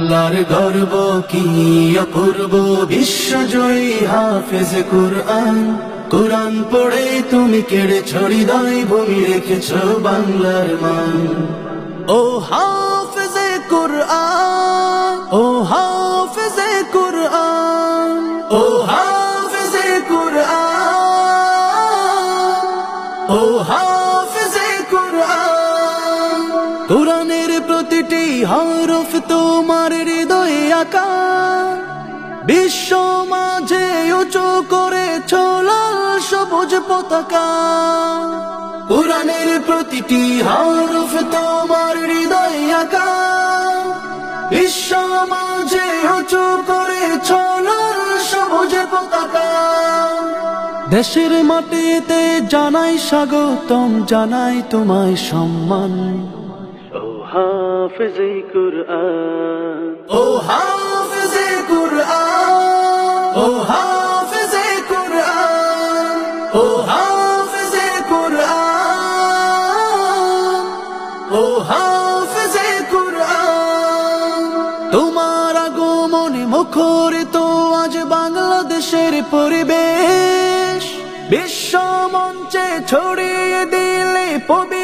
বাংলার গর্ব কি অপূর্ব বিশ্বজয়ী হাফেজ কুরআন। কুরআন পড়ে তুমি কেড়েছ হৃদয়, ভূমি রেখেছ বাংলার মান। ও হাফেজে কুরআন, ও হাফেজে কুরআন, ও হাফেজে কুরআন, ও হাফেজে কুরআন। কুরআনের প্রতিটি হরফ তোমার হৃদয়ে আঁকা, বিশ্ব মাঝে উঁচু করেছ লাল সবুজ পতাকা। কুরআনের প্রতিটি হরফ তোমার হৃদয়ে আঁকা, বিশ্ব মাঝে উঁচু করেছ লাল সবুজ পতাকা। দেশের মাটিতে জানাই স্বাগতম, জানাই তোমায় সম্মান। ও হাফেজে কুরআন, ও হাফেজে কুরআন, ও হাফেজে কুরআন, ও হাফেজে কুরআন, ও হাফেজে কুরআন। তোমার আগমনে মুখরিত আজ বাংলাদেশের পরিবেশ, বিশ্ব মঞ্চে ছড়িয়ে দিলে পবিত্র